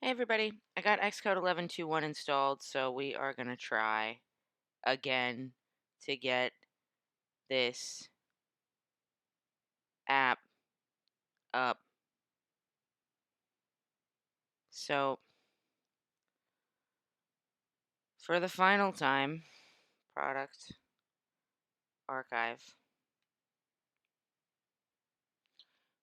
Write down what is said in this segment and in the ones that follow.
Hey everybody, I got Xcode 11.2.1 installed, so we are going to try again to get this app up. So, for the final time, product, archive.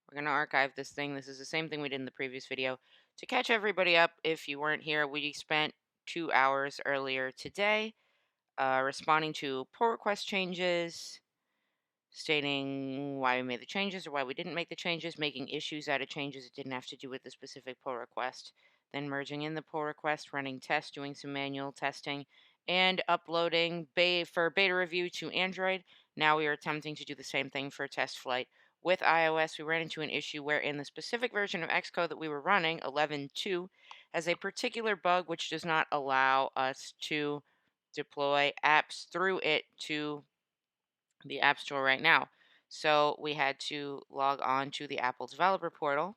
We're going to archive this thing. This is the same thing we did in the previous video. To catch everybody up, if you weren't here, we spent 2 hours earlier today responding to pull request changes, stating why we made the changes or why we didn't make the changes, making issues out of changes that didn't have to do with the specific pull request, then merging in the pull request, running tests, doing some manual testing, and uploading for beta review to Android. Now we are attempting to do the same thing for test flight. With iOS, we ran into an issue where in the specific version of Xcode that we were running, 11.2, has a particular bug which does not allow us to deploy apps through it to the App Store right now. So we had to log on to the Apple Developer Portal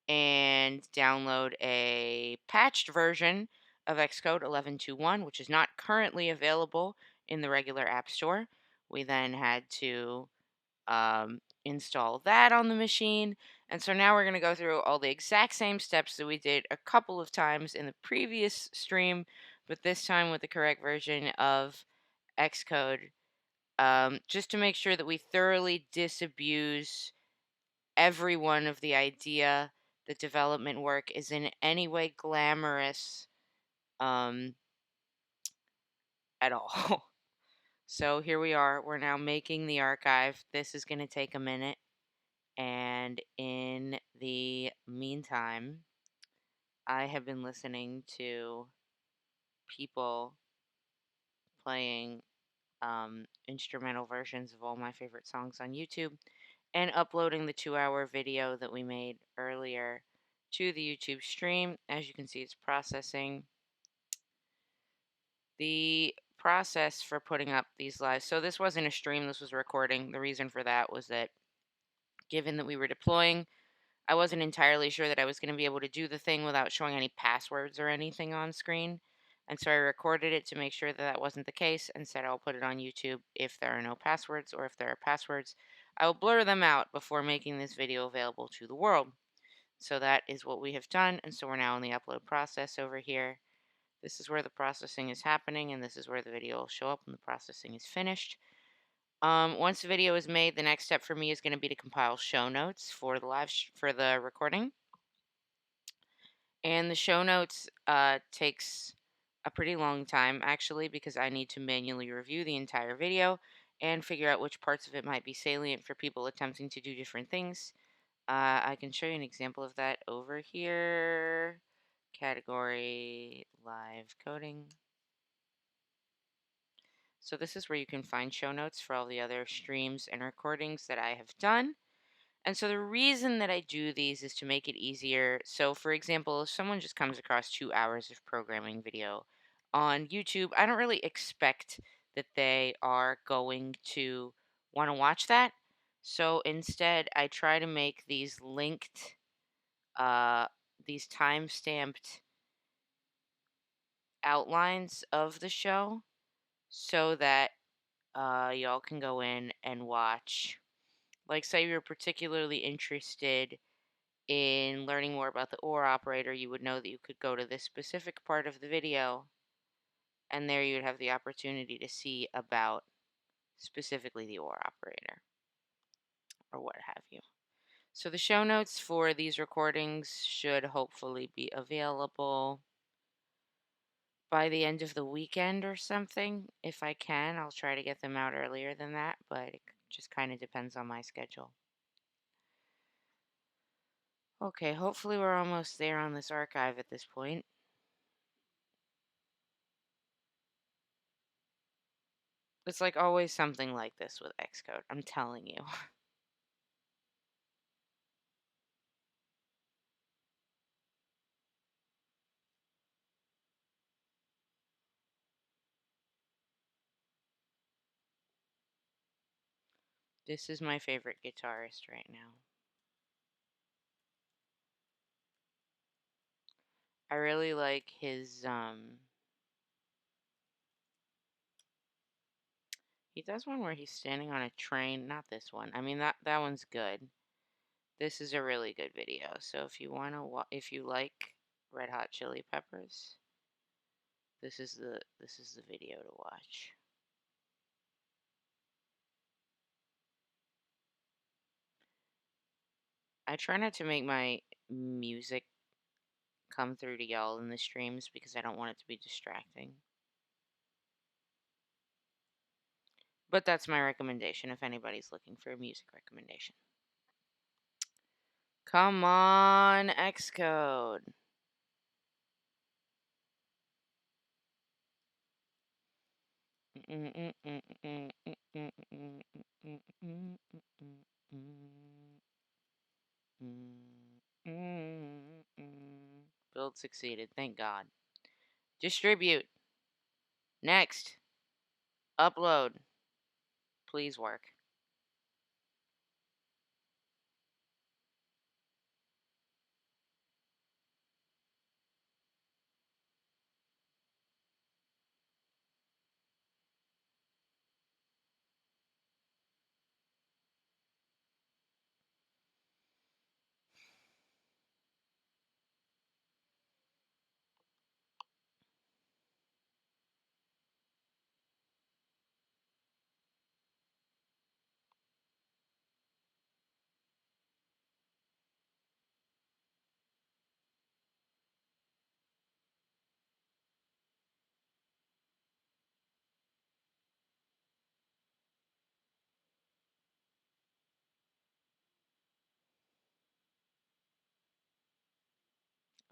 and download a patched version of Xcode 11.2.1, which is not currently available in the regular App Store. We then had to install that on the machine. And so now we're going to go through all the exact same steps that we did a couple of times in the previous stream, but this time with the correct version of Xcode, just to make sure that we thoroughly disabuse everyone of the idea that development work is in any way glamorous um, at all. So here we are. We're now making the archive. This is going to take a minute. And in the meantime, I have been listening to people playing instrumental versions of all my favorite songs on YouTube and uploading the 2-hour video that we made earlier to the YouTube stream. As you can see, it's processing. The process for putting up these lives. So this wasn't a stream, this was a recording. The reason for that was that given that we were deploying, I wasn't entirely sure that I was going to be able to do the thing without showing any passwords or anything on screen. And so I recorded it to make sure that that wasn't the case and said I'll put it on YouTube if there are no passwords, or if there are passwords, I will blur them out before making this video available to the world. So that is what we have done. And so we're now in the upload process over here. This is where the processing is happening, and this is where the video will show up when the processing is finished. Once the video is made, the next step for me is going to be to compile show notes for the for the recording. And the show notes takes a pretty long time, actually, because I need to manually review the entire video and figure out which parts of it might be salient for people attempting to do different things. I can show you an example of that over here. Category, live coding. So this is where you can find show notes for all the other streams and recordings that I have done. And so the reason that I do these is to make it easier. So for example, if someone just comes across 2 hours of programming video on YouTube, I don't really expect that they are going to want to watch that. So instead, I try to make these linked, these time-stamped outlines of the show so that y'all can go in and watch. Like, say you're particularly interested in learning more about the OR operator, you would know that you could go to this specific part of the video, and there you would have the opportunity to see about specifically the OR operator, or what have you. So the show notes for these recordings should hopefully be available by the end of the weekend or something. If I can, I'll try to get them out earlier than that, but it just kind of depends on my schedule. Okay, hopefully we're almost there on this archive at this point. It's like always something like this with Xcode, I'm telling you. This is my favorite guitarist right now. I really like his he does one where he's standing on a train. Not this one. I mean that one's good. This is a really good video. So if you want to if you like Red Hot Chili Peppers, this is the video to watch. I try not to make my music come through to y'all in the streams because I don't want it to be distracting. But that's my recommendation if anybody's looking for a music recommendation. Come on, Xcode. Build succeeded, thank God. Distribute. Next. Upload. Please work.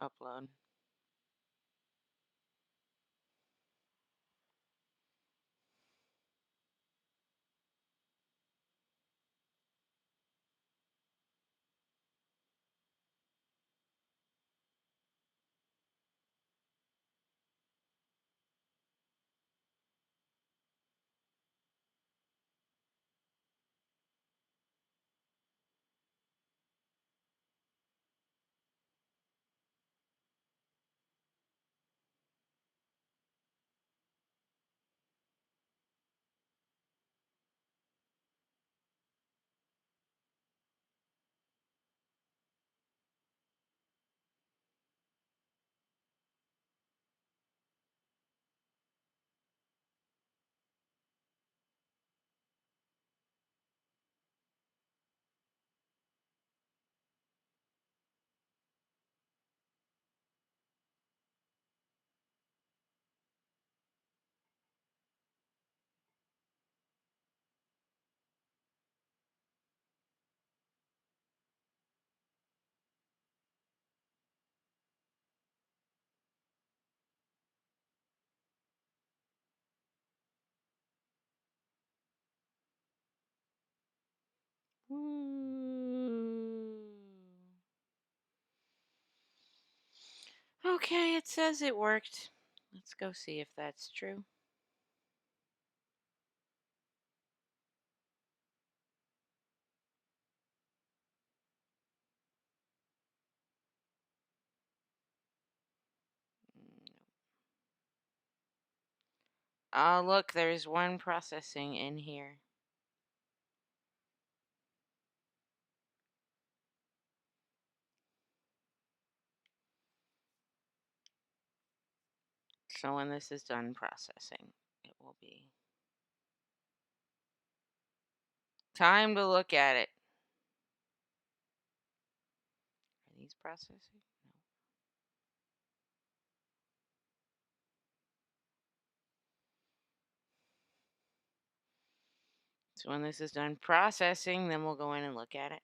Upload. Okay, it says it worked. Let's go see if that's true. Oh, look, there's one processing in here. So when this is done processing, it will be time to look at it. Are these processing? No. So when this is done processing, then we'll go in and look at it.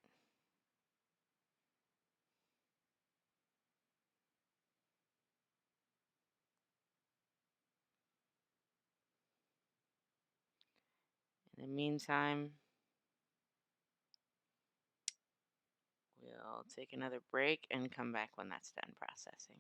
In the meantime, we'll take another break and come back when that's done processing.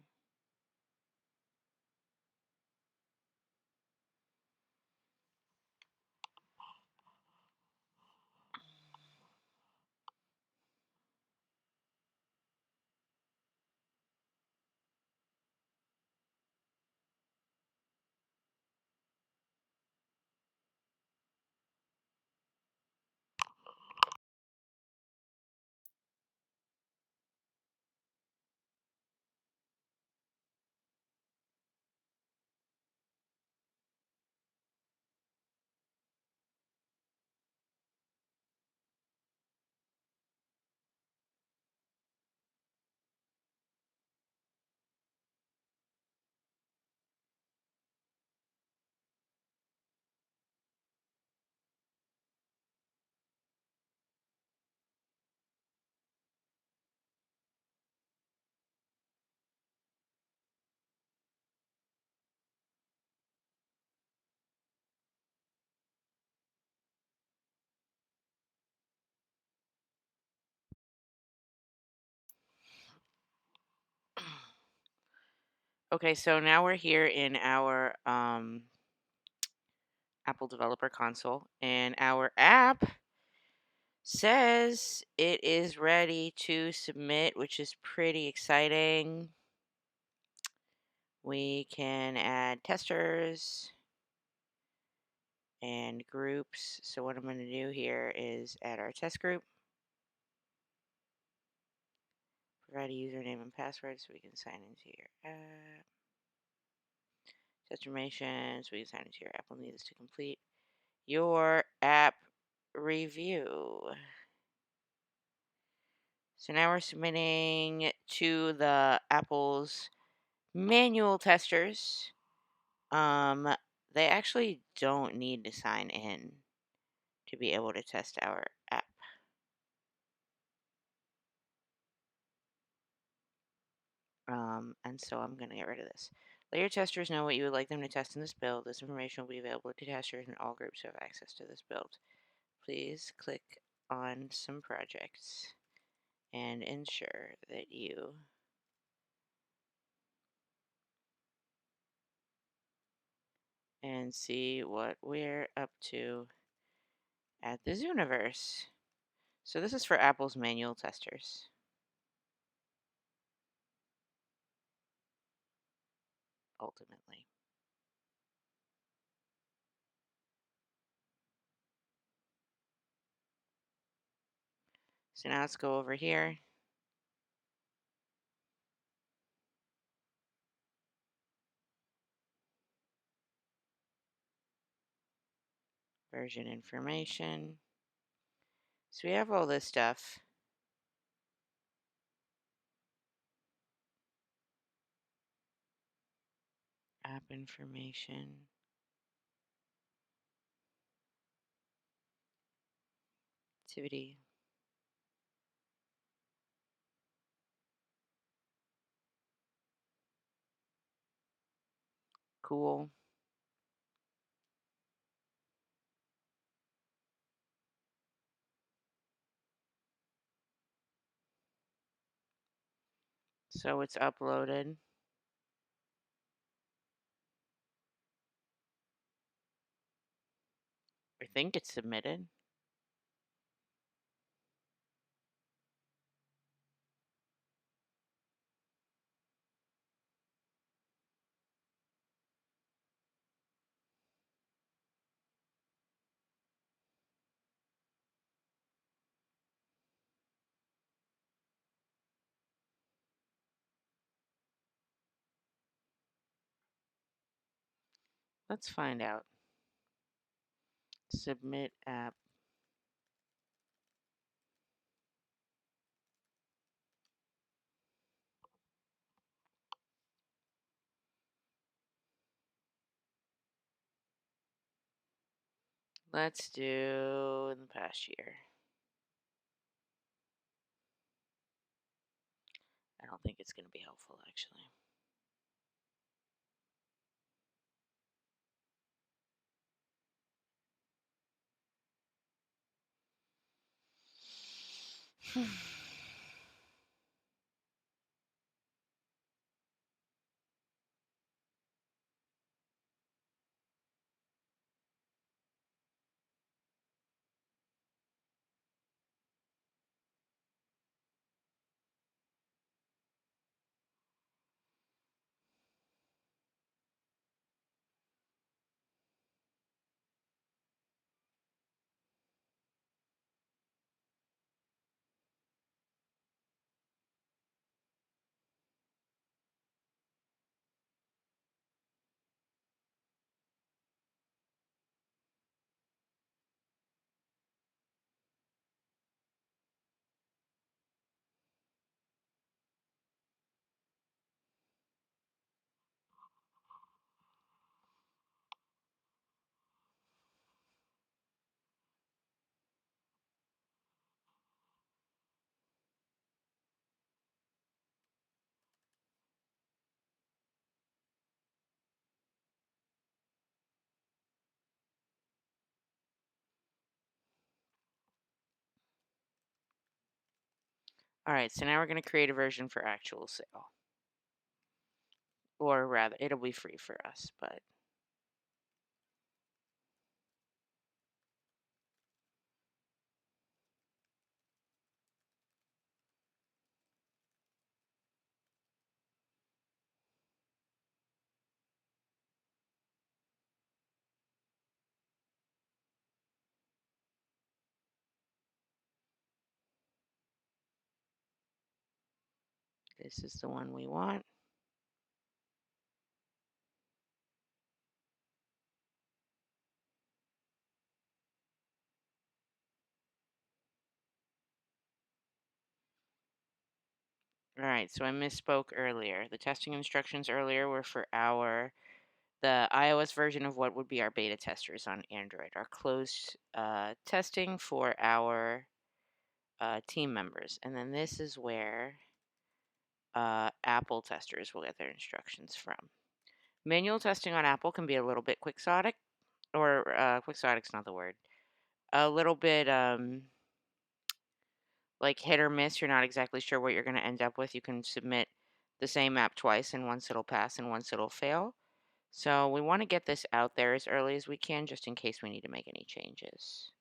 Okay, so now we're here in our Apple Developer Console, and our app says it is ready to submit, which is pretty exciting. We can add testers and groups. So what I'm going to do here is add our test group. Provide a username and password so we can sign into your app. Test information so we can sign into your app. We'll need this to complete your app review. So now we're submitting to the Apple's manual testers. They actually don't need to sign in to be able to test our app. And so I'm going to get rid of this. Let your testers know what you would like them to test in this build. This information will be available to testers and all groups who have access to this build. Please click on some projects and ensure that you and see what we're up to at the Zooniverse. So this is for Apple's manual testers. Ultimately. So now let's go over here. Version information. So we have all this stuff. App information. Activity. Cool. So it's uploaded. I think it's submitted. Let's find out. Submit app. Let's do in the past year. I don't think it's going to be helpful, actually. All right, so now we're going to create a version for actual sale. or rather, it'll be free for us, but this is the one we want. All right, so I misspoke earlier. The testing instructions earlier were for the iOS version of what would be our beta testers on Android. Our closed testing for our team members. And then this is where Apple testers will get their instructions from. Manual testing on Apple can be a little bit quixotic, or quixotic's not the word. A little bit like hit or miss. You're not exactly sure what you're going to end up with. You can submit the same app twice, and once it'll pass and once it'll fail. So we want to get this out there as early as we can, just in case we need to make any changes.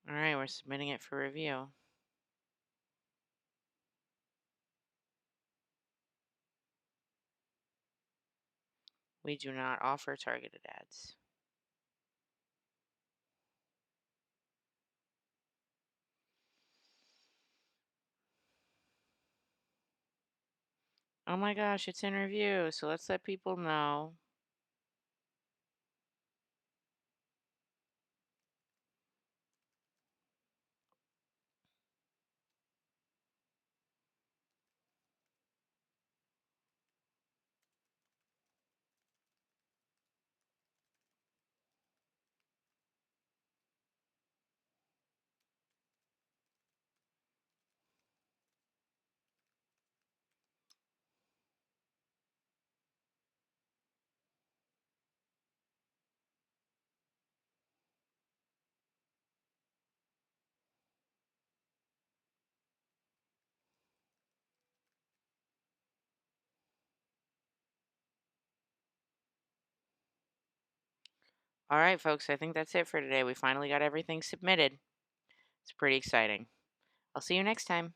All right, we're submitting it for review. We do not offer targeted ads. Oh my gosh, it's in review, so let's let people know. All right, folks, I think that's it for today. We finally got everything submitted. It's pretty exciting. I'll see you next time.